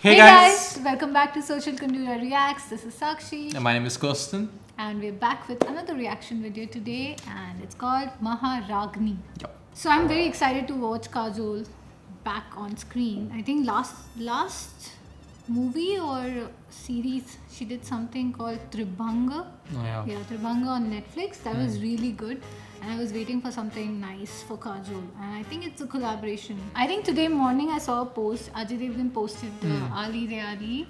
Hey guys, welcome back to Social Condurer Reacts. This is Sakshi And my name is Kirsten. and we're back with another reaction video today and it's called Maharagni. Yep. So I'm very excited to watch Kajol back on screen. I think last movie or series she did something called Tribhanga. Oh, yeah. Yeah, Tribhanga on Netflix. That was really good. And I was waiting for something nice for Kajol. And I think it's a collaboration. I think today morning I saw a post. Ajay Devgan posted Ali Re Ali,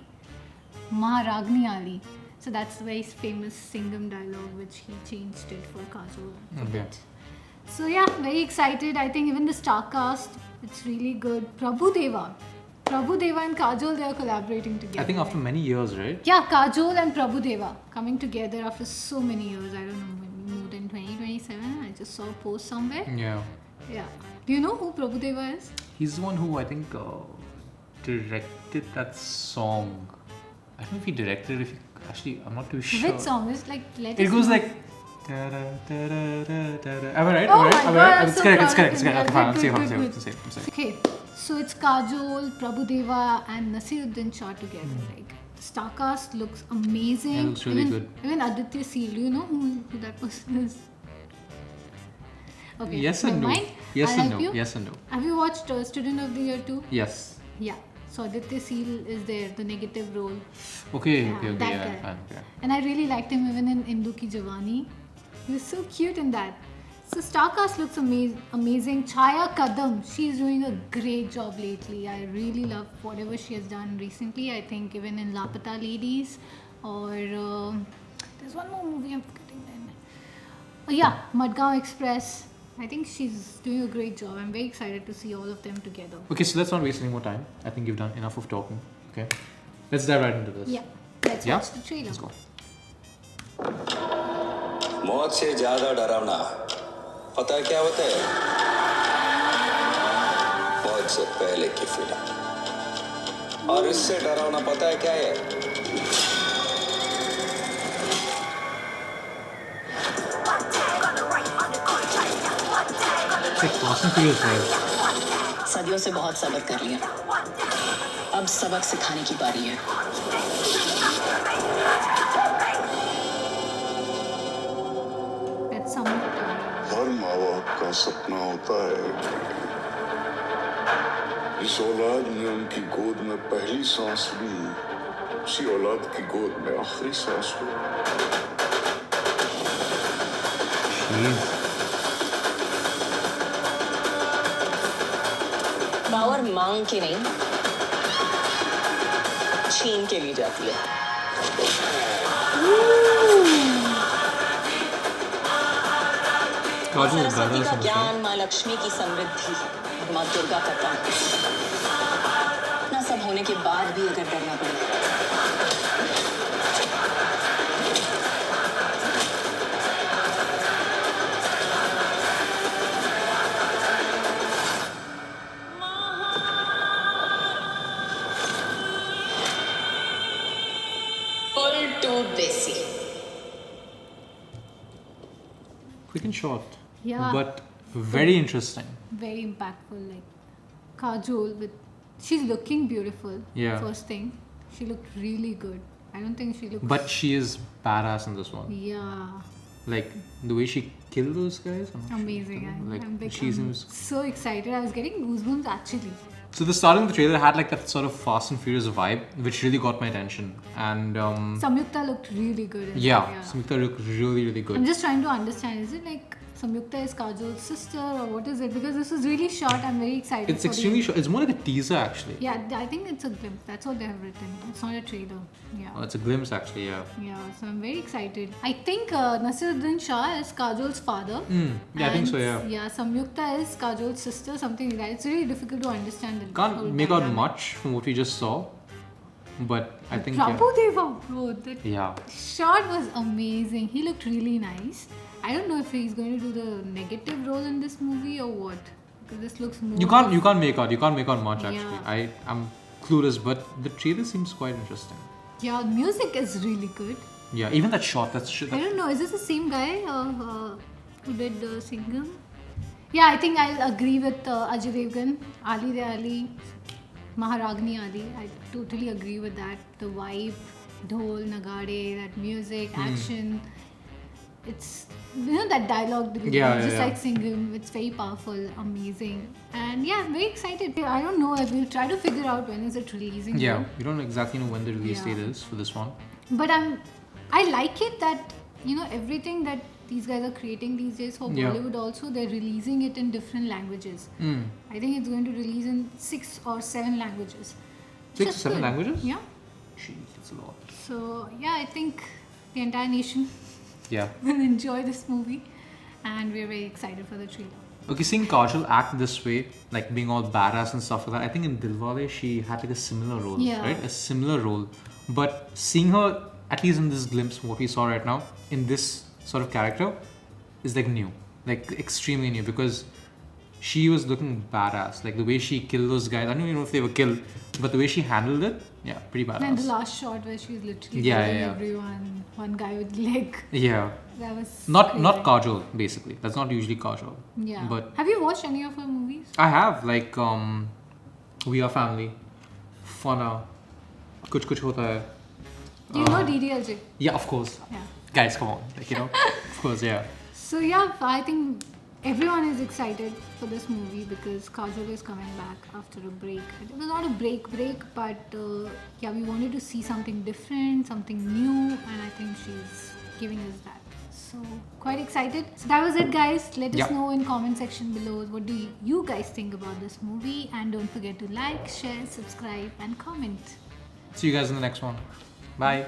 Maharagni Ali. So that's the very famous Singham dialogue which he changed it for Kajol. Okay. So yeah, very excited. I think even the star cast, it's really good. Prabhu Deva and Kajol, they are collaborating together. I think after many years, right? Yeah, Kajol and Prabhu Deva coming together after so many years. I don't know, more than 2027. I just saw a post somewhere. Yeah. Yeah. Do you know who Prabhu Deva is? He's the one who I think directed that song. I don't know if he directed it. If he, actually, I'm not too sure. Which song? It's like Let It Us goes Know. like. Am I right? Oh Am I my right? God, I'm It's so correct. proud It's correct. of It's him. correct. Yeah, Okay, fine. I'm good, safe. good, I'm safe. Okay, so it's Kajol, Prabhu Deva, and Nasiruddin Shah together. Like the star cast looks amazing. Yeah, it looks really good. Even Aditya Seal, do you know who that person is? Okay, Yes and never no. mind. Yes I'll and help no. you. Yes and no. Have you watched Student of the Year 2? Yes. Yeah. So Aditya Seal is there, the negative role. Okay. Yeah, Okay. that Yeah. guy. Fine. Okay. And I really liked him even in Indu Ki Jawani. He was so cute in that. So star cast looks amazing. Chaya Kadam, she's doing a great job lately. I really love whatever she has done recently. I think even in Lapata Ladies or there's one more movie I'm forgetting the name. Oh yeah, Madgaon Express. I think she's doing a great job. I'm very excited to see all of them together. Okay. So let's not waste any more time. I think you've done enough of talking. Okay. Let's dive right into this. Yeah, let's Yeah? watch the trailer. Let's go. मौत से ज्यादा डरावना पता है क्या होता है? मौत से पहले की फिल्म। और इससे डरावना पता है क्या है? It's like Fast and Furious vibes. सदियों से बहुत सबक कर लिया। अब सबक सिखाने की बारी है। That's something. हर माँ बाप का सपना होता है जिस औलाद ने उनकी गोद में पहली सांस ली उसी औलाद की गोद में आखिरी सांस हो। Jeez. पावर मांग के नहीं, छीन के ली जाती है। Kajol is सरस्वती badass का in this, ज्ञान, right? माँ लक्ष्मी की समृद्धि और माँ दुर्गा का दान। इतना सब होने के बाद भी अगर डरना पड़े फुल टू देसी। Quick and short. Yeah. But very interesting. Very impactful. Like Kajol with, she's looking beautiful. Yeah. First thing, she looked really good. I don't think she looked. But she is badass in this one. Yeah, Like the way she killed those guys. I'm not sure. amazing. Like I'm like, she I'm seems. so excited. I was getting goosebumps actually. So the starting of the trailer had like that sort of Fast and Furious vibe, which really got my attention. And Samyukta looked really good. In yeah, that, Samyukta looked really good. I'm just trying to understand. Is it like Samyukta is Kajol's sister or what is it? Because this was really short. I'm very excited. It's for extremely the... short. It's more like a teaser actually. Yeah, I think it's a glimpse. That's what they have written. It's not a trailer. Yeah. Oh, it's a glimpse actually. Yeah. Yeah, so I'm very excited. I think Nasiruddin Shah is Kajol's father. Yeah, I think so. And, Yeah. Yeah, Samyukta is Kajol's sister, something like that. It's really difficult to understand. The Can't whole make out dynamic. much from what we just saw, but I think Prabhu Deva, bro, that yeah. shot was amazing. He looked really nice. I don't know if he's going to do the negative role in this movie or what. Because this looks more. You can't make out much actually. Yeah. I'm clueless, but the trailer seems quite interesting. Yeah, music is really good. Yeah, even that shot. That's shit. I don't know. Is this the same guy who did Singham? Yeah, I think I'll agree with Ajay Devgan, Ali Re Ali. Maharagni Adi. I totally agree with that. The vibe, dhol, nagade, that music, action. It's that dialogue delivery, just like Singham. It's very powerful, amazing, and yeah, I'm very excited. I don't know. I will try to figure out when is it releasing. Yeah, though. we don't exactly know when the release date is for this one. But I like it that everything that these guys are creating these days for Bollywood also, they're releasing it in different languages. I think it's going to release in 6 or 7 languages. 6 or 7 languages? Yeah. Jeez, that's a lot. So yeah, I think the entire nation Yeah. will enjoy this movie, and we're very excited for the trailer. Okay, seeing Kajol act this way, like being all badass and stuff like that, I think in Dilwale she had like a similar role, right? A similar role. But seeing her, at least in this glimpse, what we saw right now, in this sort of character, is like new. Like extremely new, because she was looking badass. Like the way she killed those guys, I don't even know if they were killed, but the way she handled it, yeah, pretty badass. And the last shot where she's literally killing everyone, one guy with leg. Yeah. That was Not crazy. Kajol, basically. That's not usually Kajol. Yeah. But have you watched any of her movies? I have, like We Are Family, Fana, Kuch Kuch Hota Hai. Do you know DDLJ? Yeah, of course. Yeah. Guys, come on. Like, of course, yeah. So yeah, I think everyone is excited for this movie because Kajol is coming back after a break. It was not a break, but yeah, we wanted to see something different, something new, and I think she's giving us that. So quite excited. So that was it, guys. Let us know in comment section below what do you guys think about this movie, and don't forget to like, share, subscribe, and comment. See you guys in the next one. Bye.